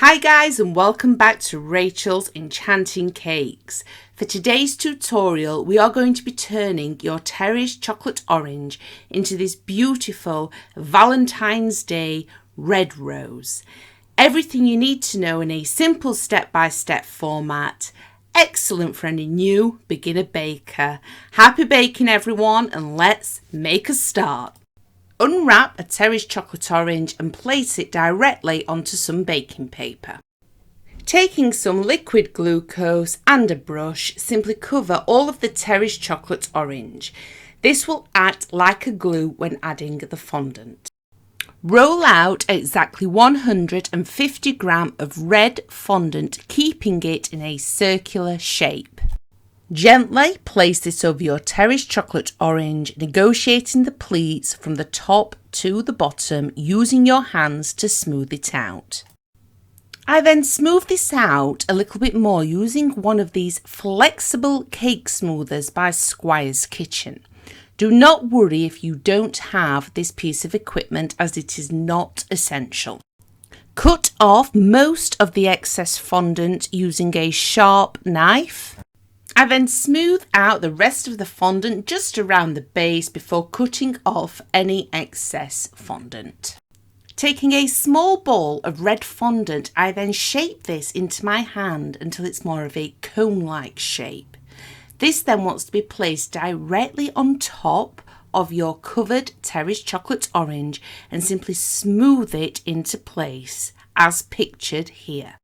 Hi guys, and welcome back to Rachel's Enchanting Cakes. For today's tutorial we are going to be turning your Terry's chocolate orange into this beautiful Valentine's Day red rose. Everything you need to know in a simple step-by-step format. Excellent for any new beginner baker. Happy baking everyone, and let's make a start. Unwrap a Terry's chocolate orange and place it directly onto some baking paper. Taking some liquid glucose and a brush, simply cover all of the Terry's chocolate orange. This will act like a glue when adding the fondant. Roll out exactly 150 grams of red fondant, keeping it in a circular shape. Gently place this over your Terry's chocolate orange, negotiating the pleats from the top to the bottom, using your hands to smooth it out. I then smooth this out a little bit more using one of these flexible cake smoothers by Squire's Kitchen. Do not worry if you don't have this piece of equipment, as it is not essential. Cut off most of the excess fondant using a sharp knife. I then smooth out the rest of the fondant just around the base before cutting off any excess fondant. Taking a small ball of red fondant, I then shape this into my hand until it's more of a cone-like shape. This then wants to be placed directly on top of your covered Terry's chocolate orange and simply smooth it into place as pictured here.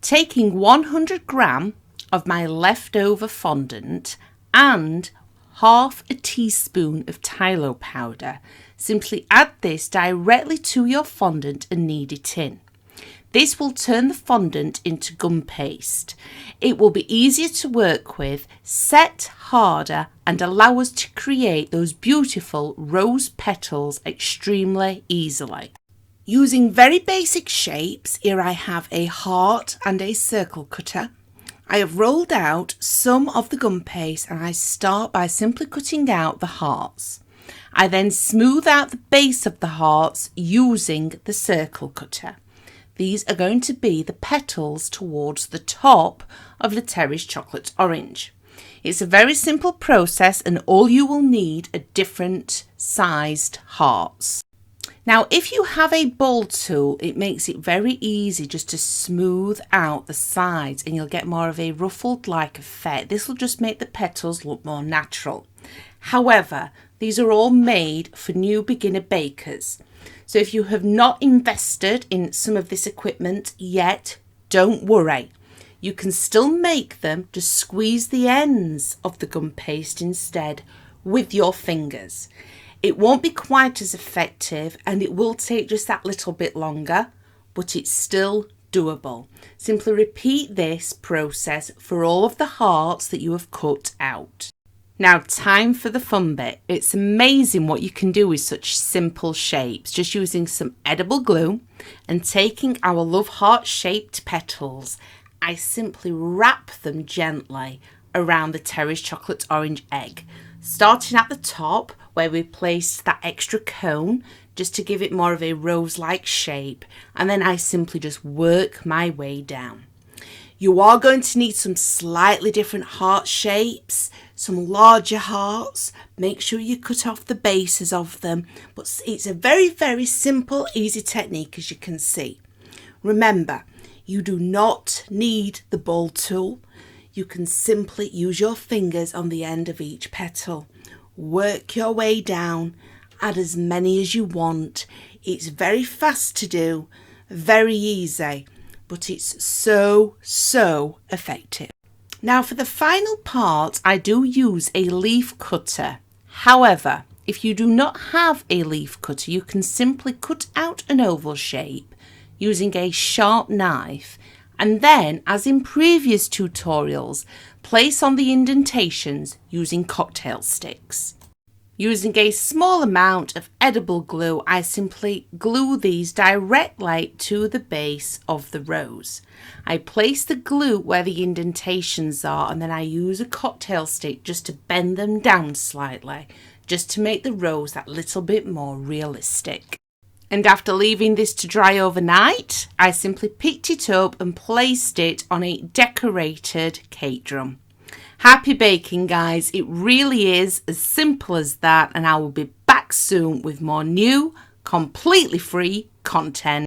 Taking 100 grams of my leftover fondant and half a teaspoon of Tylo powder. Simply add this directly to your fondant and knead it in. This will turn the fondant into gum paste. It will be easier to work with, set harder, and allow us to create those beautiful rose petals extremely easily. Using very basic shapes, here I have a heart and a circle cutter. I have rolled out some of the gum paste and I start by simply cutting out the hearts. I then smooth out the base of the hearts using the circle cutter. These are going to be the petals towards the top of the Terry's chocolate orange. It's a very simple process and all you will need are different sized hearts. Now, if you have a ball tool, it makes it very easy just to smooth out the sides and you'll get more of a ruffled like effect. This will just make the petals look more natural. However, these are all made for new beginner bakers. So if you have not invested in some of this equipment yet, don't worry. You can still make them, just squeeze the ends of the gum paste instead with your fingers. It won't be quite as effective and it will take just that little bit longer, but it's still doable. Simply repeat this process for all of the hearts that you have cut out. Now, time for the fun bit. It's amazing what you can do with such simple shapes, just using some edible glue and taking our love heart shaped petals. I simply wrap them gently around the Terry's chocolate orange egg, starting at the top where we placed that extra cone just to give it more of a rose-like shape, and then I simply just work my way down. You are going to need some slightly different heart shapes, some larger hearts. Make sure you cut off the bases of them, but it's a very, very simple, easy technique, as you can see. Remember, you do not need the ball tool. You can simply use your fingers on the end of each petal. Work your way down, add as many as you want. It's very fast to do, very easy, but it's so effective. Now for the final part, I do use a leaf cutter. However, if you do not have a leaf cutter, you can simply cut out an oval shape using a sharp knife, and then, as in previous tutorials, place on the indentations using cocktail sticks. Using a small amount of edible glue, I simply glue these directly to the base of the rose. I place the glue where the indentations are, and then I use a cocktail stick just to bend them down slightly, just to make the rose that little bit more realistic. And after leaving this to dry overnight, I simply picked it up and placed it on a decorated cake drum. Happy baking, guys. It really is as simple as that, and I will be back soon with more new, completely free content.